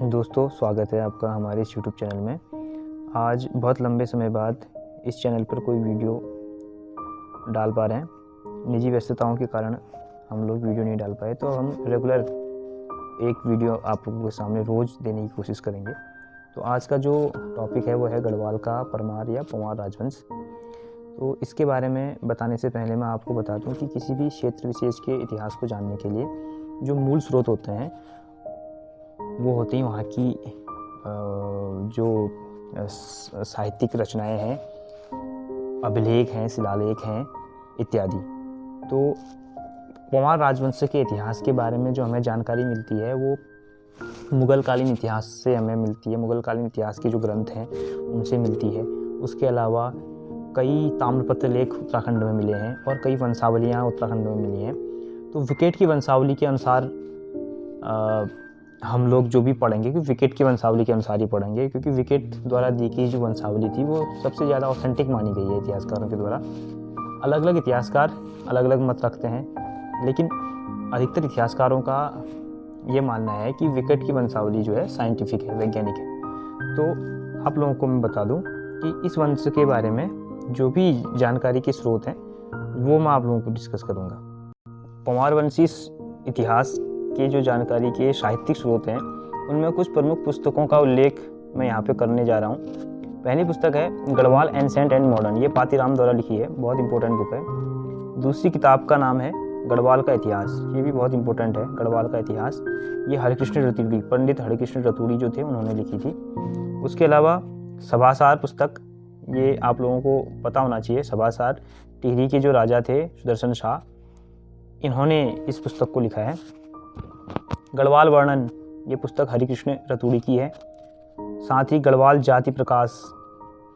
दोस्तों, स्वागत है आपका हमारे इस यूट्यूब चैनल में। आज बहुत लंबे समय बाद इस चैनल पर कोई वीडियो डाल पा रहे हैं। निजी व्यस्तताओं के कारण हम लोग वीडियो नहीं डाल पाए, तो हम रेगुलर एक वीडियो आप लोगों के सामने रोज़ देने की कोशिश करेंगे। तो आज का जो टॉपिक है वो है गढ़वाल का परमार या पंवार राजवंश। तो इसके बारे में बताने से पहले मैं आपको बता दूं कि किसी भी क्षेत्र विशेष के इतिहास को जानने के लिए जो मूल स्रोत होते हैं वो होती हैं वहाँ की जो साहित्यिक रचनाएं हैं, अभिलेख हैं, शिलालेख हैं इत्यादि। तो पंवार राजवंश के इतिहास के बारे में जो हमें जानकारी मिलती है वो मुग़ल कालीन इतिहास से हमें मिलती है। मुग़ल कालीन इतिहास के जो ग्रंथ हैं उनसे मिलती है। उसके अलावा कई ताम्रपत्र लेख उत्तराखंड में मिले हैं और कई वंशावलियाँ उत्तराखंड में मिली हैं। तो विकेट की वंशावली के अनुसार हम लोग जो भी पढ़ेंगे कि विकेट की वंशावली के अनुसार ही पढ़ेंगे, क्योंकि विकेट द्वारा दी गई जो वंशावली थी वो सबसे ज़्यादा ऑथेंटिक मानी गई है इतिहासकारों के द्वारा। अलग अलग इतिहासकार अलग अलग मत रखते हैं, लेकिन अधिकतर इतिहासकारों का ये मानना है कि विकेट की वंशावली जो है साइंटिफिक है, वैज्ञानिक है। तो आप लोगों को मैं बता दूं कि इस वंश के बारे में जो भी जानकारी के स्रोत हैं वो मैं आप लोगों को डिस्कस करूँगा। पंवार वंशी इतिहास के जो जानकारी के साहित्यिक स्रोत हैं उनमें कुछ प्रमुख पुस्तकों का उल्लेख मैं यहाँ पे करने जा रहा हूँ। पहली पुस्तक है गढ़वाल एंसेंट एंड मॉडर्न, ये पातीराम द्वारा लिखी है, बहुत इंपॉर्टेंट बुक है। दूसरी किताब का नाम है गढ़वाल का इतिहास, ये भी बहुत इंपॉर्टेंट है। गढ़वाल का इतिहास ये हरिकृष्ण रतूड़ी, पंडित हरिकृष्ण रतूड़ी जो थे उन्होंने लिखी थी। उसके अलावा सभासार पुस्तक, ये आप लोगों को पता होना चाहिए। सभासार टिहरी के जो राजा थे सुदर्शन शाह, इन्होंने इस पुस्तक को लिखा है। गढ़वाल वर्णन, ये पुस्तक हरिकृष्ण रतूड़ी की है। साथ ही गढ़वाल जाति प्रकाश,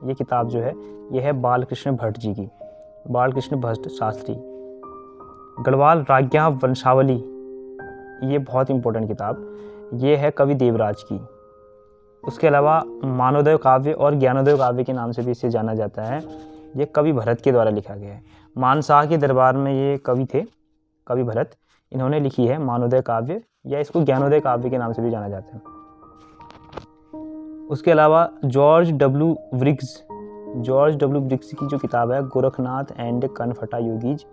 ये किताब जो है ये है बालकृष्ण भट्ट जी की, बालकृष्ण भट्ट शास्त्री। गढ़वाल राज्ञा वंशावली, ये बहुत इंपॉर्टेंट किताब, ये है कवि देवराज की। उसके अलावा मानवोदय काव्य और ज्ञानोदय काव्य के नाम से भी इसे जाना जाता है। ये कवि भरत के द्वारा लिखा गया है। मानशाह के दरबार में ये कवि थे, कवि भरत, इन्होंने लिखी है मानवोदय काव्य, या इसको ज्ञानोदय काव्य के नाम से भी जाना जाता है। उसके अलावा जॉर्ज डब्ल्यू ब्रिग्स की जो किताब है गोरखनाथ एंड कनफटा योगीज,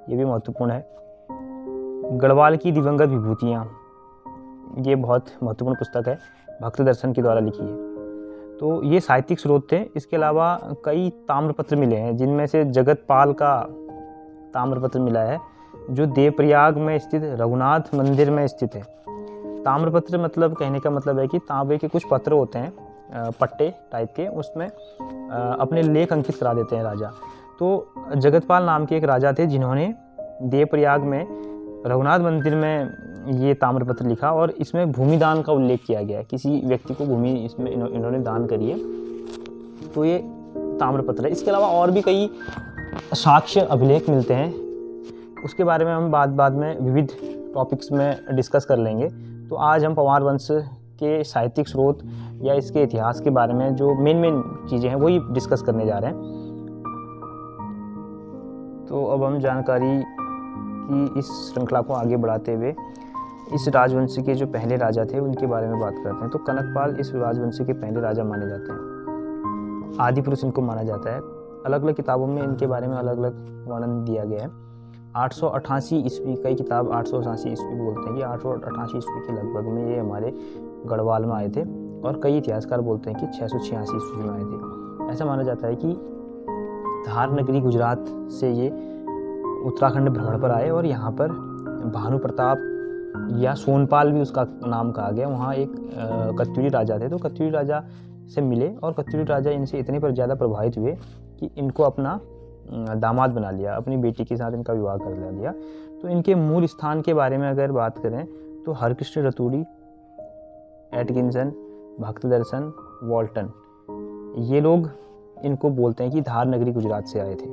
ये भी महत्वपूर्ण है। गढ़वाल की दिवंगत विभूतियाँ, ये बहुत महत्वपूर्ण पुस्तक है, भक्त दर्शन के द्वारा लिखी है। तो ये साहित्यिक स्रोत थे। इसके अलावा कई ताम्रपत्र मिले हैं, जिनमें से जगतपाल का ताम्रपत्र मिला है जो देवप्रयाग में स्थित रघुनाथ मंदिर में स्थित है। ताम्रपत्र मतलब, कहने का मतलब है कि तांबे के कुछ पत्र होते हैं, पट्टे टाइप के, उसमें अपने लेख अंकित करा देते हैं राजा। तो जगतपाल नाम के एक राजा थे जिन्होंने देवप्रयाग में रघुनाथ मंदिर में ये ताम्रपत्र लिखा और इसमें भूमिदान का उल्लेख किया गया है। किसी व्यक्ति को भूमि इसमें इन्होंने दान करी है, तो ये ताम्रपत्र है। इसके अलावा और भी कई साक्ष्य अभिलेख मिलते हैं, उसके बारे में हम बाद में विविध टॉपिक्स में डिस्कस कर लेंगे। तो आज हम पंवार वंश के साहित्यिक स्रोत या इसके इतिहास के बारे में जो मेन चीज़ें हैं वही डिस्कस करने जा रहे हैं। तो अब हम जानकारी की इस श्रृंखला को आगे बढ़ाते हुए इस राजवंश के जो पहले राजा थे उनके बारे में बात करते हैं। तो कनकपाल इस राजवंश के पहले राजा माने जाते हैं, आदि पुरुष इनको माना जाता है। अलग अलग किताबों में इनके बारे में अलग अलग वर्णन दिया गया है। 888 ईस्वी, कई किताब 888 ईस्वी बोलते हैं कि 888 ईस्वी के लगभग में ये हमारे गढ़वाल में आए थे, और कई इतिहासकार बोलते हैं कि 686 ईस्वी में आए थे। ऐसा माना जाता है कि धार नगरी गुजरात से ये उत्तराखंड भ्रमण पर आए और यहाँ पर भानु प्रताप या सोनपाल भी उसका नाम कहा गया, वहाँ एक कत्यूरी राजा थे। तो कत्यूरी राजा से मिले और कत्यूरी राजा इनसे इतने पर ज़्यादा प्रभावित हुए कि इनको अपना दामाद बना लिया, अपनी बेटी के साथ इनका विवाह कर लिया। तो इनके मूल स्थान के बारे में अगर बात करें तो हरिकृष्ण रतूड़ी, एटकिंसन, भक्त दर्शन, वॉल्टन, ये लोग इनको बोलते हैं कि धार नगरी गुजरात से आए थे।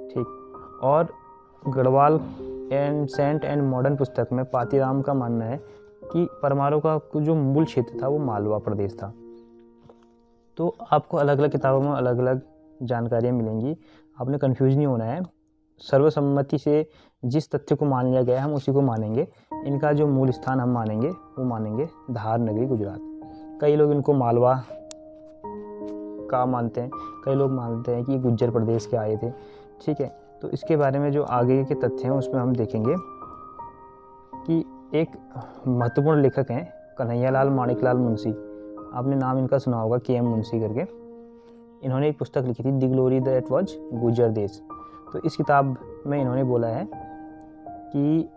ठीक। और गढ़वाल एंसेंट एंड मॉडर्न पुस्तक में पातीराम का मानना है कि परमारों का जो मूल क्षेत्र था वो मालवा प्रदेश था। तो आपको अलग अलग किताबों में अलग अलग जानकारियाँ मिलेंगी, आपने कन्फ्यूज नहीं होना है। सर्वसम्मति से जिस तथ्य को मान लिया गया है हम उसी को मानेंगे। इनका जो मूल स्थान हम मानेंगे वो मानेंगे धार नगरी गुजरात। कई लोग इनको मालवा का मानते हैं, कई लोग मानते हैं कि गुज्जर प्रदेश के आए थे। ठीक है, तो इसके बारे में जो आगे के तथ्य हैं उसमें हम देखेंगे कि एक महत्वपूर्ण लेखक हैं कन्हैयालाल माणिकलाल मुंशी। आपने नाम इनका सुना होगा, के.एम. मुंशी करके। इन्होंने एक पुस्तक लिखी थी the glory that was Gujjar देश। तो इस किताब में इन्होंने बोला है कि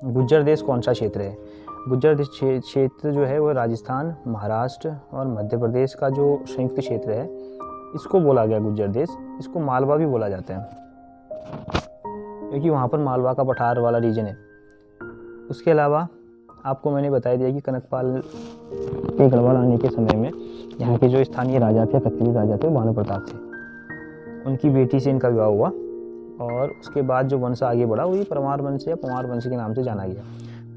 गुज्जर देश कौन सा क्षेत्र है। गुज्जर देश क्षेत्र जो है वो राजस्थान, महाराष्ट्र और मध्य प्रदेश का जो संयुक्त क्षेत्र है, इसको बोला गया गुज्जर देश। इसको मालवा भी बोला जाता है क्योंकि वहाँ पर मालवा का पठार वाला रीजन है। उसके अलावा आपको मैंने बता दिया कि कनकपाल के गढ़वाल आने के समय में यहाँ के जो स्थानीय राजा थे, कत्यूरी राजा थे, वो भानु प्रताप थे। उनकी बेटी से इनका विवाह हुआ और उसके बाद जो वंश आगे बढ़ा वही परमार वंश या पवार वंश के नाम से जाना गया।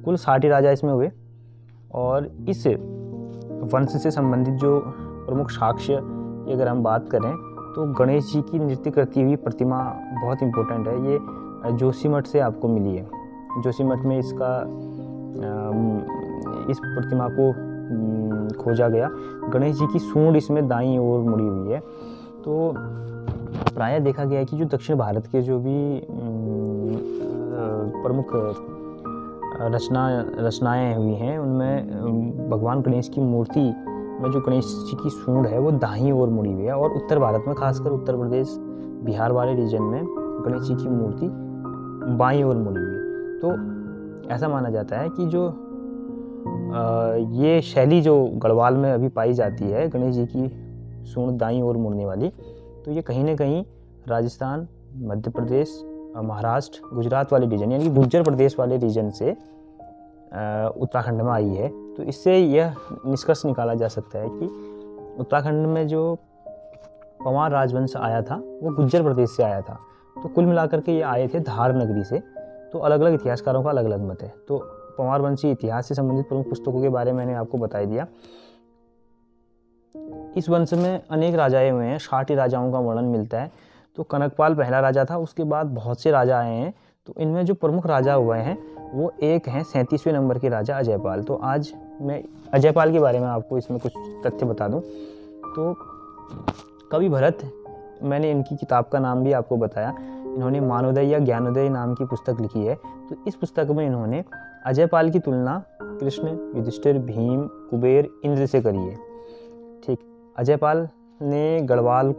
कुल 60 राजा इसमें हुए और इस वंश से संबंधित जो प्रमुख साक्ष्य की अगर हम बात करें तो गणेश जी की नृत्य करती हुई प्रतिमा बहुत इम्पोर्टेंट है। ये जोशीमठ से आपको मिली है। जोशीमठ में इस प्रतिमा को खोजा गया। गणेश जी की सूंड इसमें दाईं ओर मुड़ी हुई है। तो प्रायः देखा गया है कि जो दक्षिण भारत के जो भी प्रमुख रचनाएं हुई हैं उनमें भगवान गणेश की मूर्ति में जो गणेश जी की सूंड है वो दाईं ओर मुड़ी हुई है। और उत्तर भारत में खासकर उत्तर प्रदेश, बिहार वाले रीजन में गणेश जी की मूर्ति बाईं ओर मुड़ी हुई है। तो ऐसा माना जाता है कि जो ये शैली जो गढ़वाल में अभी पाई जाती है गणेश जी की सूंड दाईं ओर मुड़ने वाली, तो ये कहीं ना कहीं राजस्थान, मध्य प्रदेश, महाराष्ट्र, गुजरात वाले रीजन यानी गुज्जर प्रदेश वाले रीजन से उत्तराखंड में आई है। तो इससे यह निष्कर्ष निकाला जा सकता है कि उत्तराखंड में जो पवार राजवंश आया था वो गुज्जर प्रदेश से आया था। तो कुल मिलाकर के ये आए थे धार नगरी से। तो अलग अलग इतिहासकारों का अलग अलग मत है। तो पवार वंशी इतिहास से संबंधित प्रमुख पुस्तकों के बारे में मैंने आपको बता दिया। इस वंश में अनेक राजाएं हुए हैं, 60 राजाओं का वर्णन मिलता है। तो कनकपाल पहला राजा था, उसके बाद बहुत से राजा आए हैं। तो इनमें जो प्रमुख राजा हुए हैं वो एक हैं 37वें नंबर के राजा अजयपाल। तो आज मैं अजयपाल के बारे में आपको इसमें कुछ तथ्य बता दूं। तो कवि भरत, मैंने इनकी किताब का नाम भी आपको बताया। इन्होंने मानोदय या ज्ञानोदय नाम की पुस्तक लिखी है। तो इस पुस्तक में इन्होंने अजयपाल की तुलना कृष्ण, युधिष्ठिर, भीम, कुबेर, इंद्र से करी है। ठीक, अजयपाल ने गढ़वाल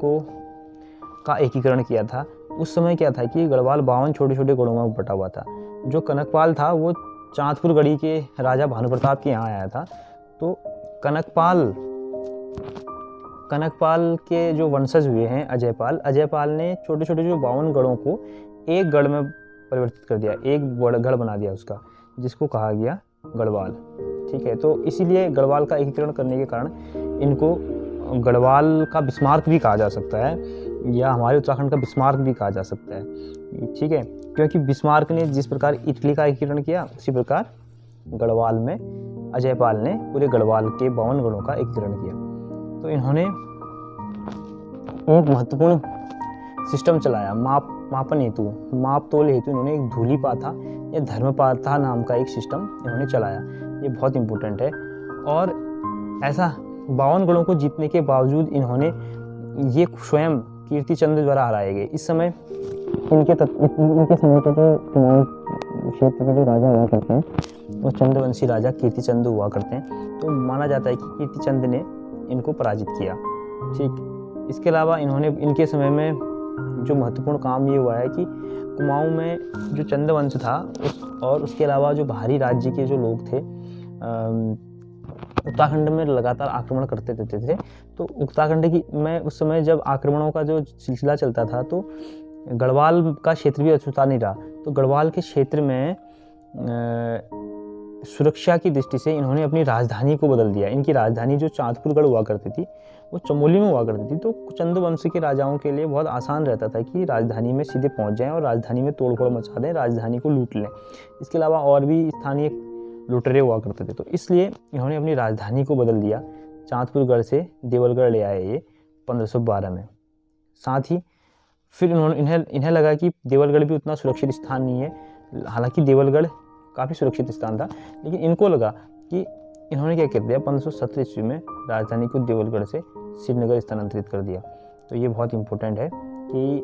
का एकीकरण किया था। उस समय क्या था कि गढ़वाल 52 छोटे छोटे गढ़ों में बटा हुआ था। जो कनकपाल था वो चांदपुर गढ़ी के राजा भानु प्रताप के यहाँ आया था। तो कनकपाल के जो वंशज हुए हैं अजयपाल ने छोटे छोटे जो 52 गढ़ों को एक गढ़ में परिवर्तित कर दिया, एक बड़ा गढ़ बना दिया उसका, जिसको कहा गया गढ़वाल। ठीक है, तो इसीलिए गढ़वाल का एकीकरण करने के कारण इनको गढ़वाल का बिस्मार्क भी कहा जा सकता है या हमारे उत्तराखंड का बिस्मार्क भी कहा जा सकता है। ठीक है, क्योंकि बिस्मार्क ने जिस प्रकार इटली का एकीकरण किया उसी प्रकार गढ़वाल में अजयपाल ने पूरे गढ़वाल के 52 गढ़ों का एकीकरण किया। तो इन्होंने एक महत्वपूर्ण सिस्टम चलाया मापन हेतु, माप तोल हेतु। इन्होंने एक धूली पाथा या धर्म पाथा नाम का एक सिस्टम इन्होंने चलाया। ये बहुत इम्पोर्टेंट है। और ऐसा 52 गढ़ों को जीतने के बावजूद इन्होंने ये स्वयं कीर्तिचंद द्वारा हराए गए। इस समय इनके समय के जो कुमाऊं क्षेत्र के जो राजा हुआ करते हैं वो चंद्रवंशी राजा कीर्तिचंद हुआ करते हैं। तो माना जाता है कि कीर्तिचंद ने इनको पराजित किया। ठीक, इसके अलावा इनके समय में जो महत्वपूर्ण काम ये हुआ है कि कुमाऊं में जो चंद्रवंश था और उसके अलावा जो बाहरी राज्य के जो लोग थे उत्तराखंड में लगातार आक्रमण करते रहते थे। तो उत्तराखंड में उस समय जब आक्रमणों का जो सिलसिला चलता था तो गढ़वाल का क्षेत्र भी अछूता नहीं रहा। तो गढ़वाल के क्षेत्र में सुरक्षा की दृष्टि से इन्होंने अपनी राजधानी को बदल दिया। इनकी राजधानी जो चांदपुरगढ़ हुआ करती थी वो चमोली में हुआ करती थी। तो चंद्रवंश के राजाओं के लिए बहुत आसान रहता था कि राजधानी में सीधे पहुंच जाएं और राजधानी में तोड़फोड़ मचा दें, राजधानी को लूट लें। इसके अलावा और भी स्थानीय लुटेरे हुआ करते थे। तो इसलिए इन्होंने अपनी राजधानी को बदल दिया, चांदपुरगढ़ से देवलगढ़ ले आए ये 1512 में। साथ ही फिर इन्हें लगा कि देवलगढ़ भी उतना सुरक्षित स्थान नहीं है। हालांकि देवलगढ़ काफ़ी सुरक्षित स्थान था, लेकिन इनको लगा कि इन्होंने क्या कर दिया, 1517 ईस्वी में राजधानी को देवलगढ़ से श्रीनगर स्थानांतरित कर दिया। तो ये बहुत इंपॉर्टेंट है कि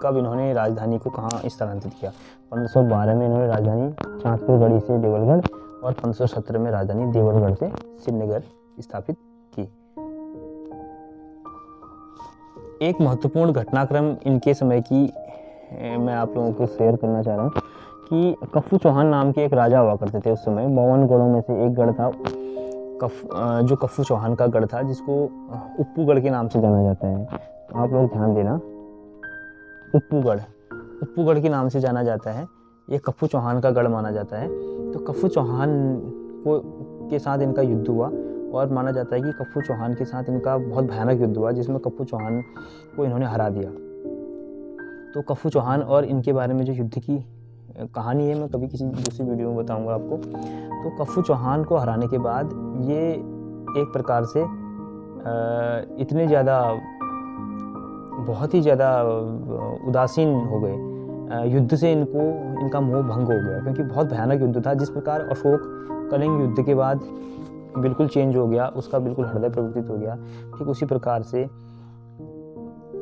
कब इन्होंने राजधानी को कहाँ स्थानांतरित किया। 1512 में इन्होंने राजधानी चांदपुरगढ़ी से देवलगढ़ और 1517 में राजधानी देवलगढ़ से श्रीनगर स्थापित की। एक महत्वपूर्ण घटनाक्रम इनके समय की मैं आप लोगों को शेयर करना चाह रहा हूँ कि कफ्फू चौहान नाम के एक राजा हुआ करते थे उस समय। 52 गढ़ों में से एक गढ़ था जो कफ्फू चौहान का गढ़ था, जिसको उप्पूगढ़ के नाम से जाना जाता है। आप लोग ध्यान देना, उप्पूगढ़ के नाम से जाना जाता है। ये कफ्फू चौहान का गढ़ माना जाता है। तो कफ्फू चौहान के साथ इनका युद्ध हुआ और माना जाता है कि कफ्फू चौहान के साथ इनका बहुत भयानक युद्ध हुआ, जिसमें कफ्फू चौहान को इन्होंने हरा दिया। तो कफ्फू चौहान और इनके बारे में जो युद्ध की कहानी है मैं कभी किसी दूसरी वीडियो में बताऊंगा आपको। तो कफ्फू चौहान को हराने के बाद ये एक प्रकार से इतने ज़्यादा बहुत ही ज़्यादा उदासीन हो गए, युद्ध से इनका मोह भंग हो गया, क्योंकि बहुत भयानक युद्ध था। जिस प्रकार अशोक कलिंग युद्ध के बाद बिल्कुल चेंज हो गया, उसका बिल्कुल हृदय प्रवर्तित हो गया, ठीक उसी प्रकार से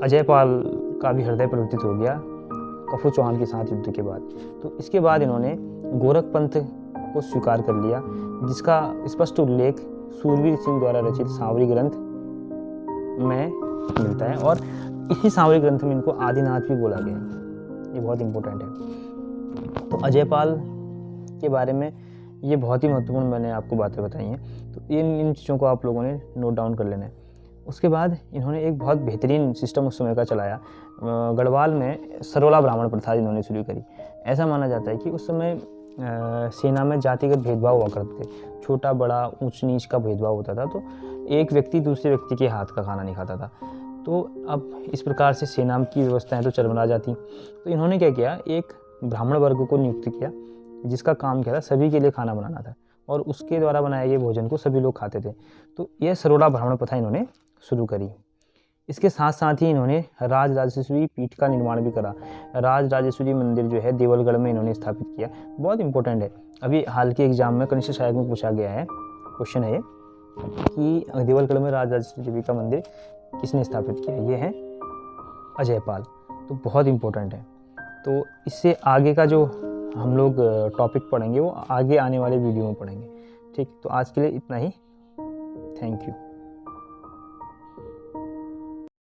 अजयपाल का भी हृदय प्रवर्तित हो गया कफ्फू चौहान के साथ युद्ध के बाद। तो इसके बाद इन्होंने गोरख पंथ को स्वीकार कर लिया, जिसका स्पष्ट उल्लेख सूरवीर सिंह द्वारा रचित सांवरी ग्रंथ में मिलता है और इसी सांवरी ग्रंथ में इनको आदिनाथ भी बोला गया है। ये बहुत इंपॉर्टेंट है। तो अजयपाल के बारे में ये बहुत ही महत्वपूर्ण मैंने आपको बातें बताई हैं, तो इन चीज़ों को आप लोगों ने नोट डाउन कर लेना है। उसके बाद इन्होंने एक बहुत बेहतरीन सिस्टम उस समय का चलाया। गढ़वाल में सरोला ब्राह्मण प्रथा इन्होंने शुरू करी। ऐसा माना जाता है कि उस समय सेना में जातिगत भेदभाव हुआ करते थे, छोटा बड़ा ऊंच नीच का भेदभाव होता था। तो एक व्यक्ति दूसरे व्यक्ति के हाथ का खाना नहीं खाता था। तो अब इस प्रकार से सेना की व्यवस्थाएं तो चरमरा जाती। तो इन्होंने क्या किया, एक ब्राह्मण वर्ग को नियुक्त किया, जिसका काम क्या था, सभी के लिए खाना बनाना था और उसके द्वारा बनाए गए भोजन को सभी लोग खाते थे। तो यह सरोला ब्राह्मण प्रथा इन्होंने शुरू करी। इसके साथ साथ ही इन्होंने राज राजेश्वरी पीठ का निर्माण भी करा। राज राजेश्वरी मंदिर जो है देवलगढ़ में इन्होंने स्थापित किया। बहुत इंपॉर्टेंट है, अभी हाल के एग्जाम में कनिष्ठ सहायक में पूछा गया है, क्वेश्चन है कि देवलगढ़ में राज राजेश्वरी देवी का मंदिर किसने स्थापित किया। ये है अजयपाल। तो बहुत इंपॉर्टेंट है। तो इससे आगे का जो हम लोग टॉपिक पढ़ेंगे वो आगे आने वाले वीडियो में पढ़ेंगे। ठीक, तो आज के लिए इतना ही। Thank you.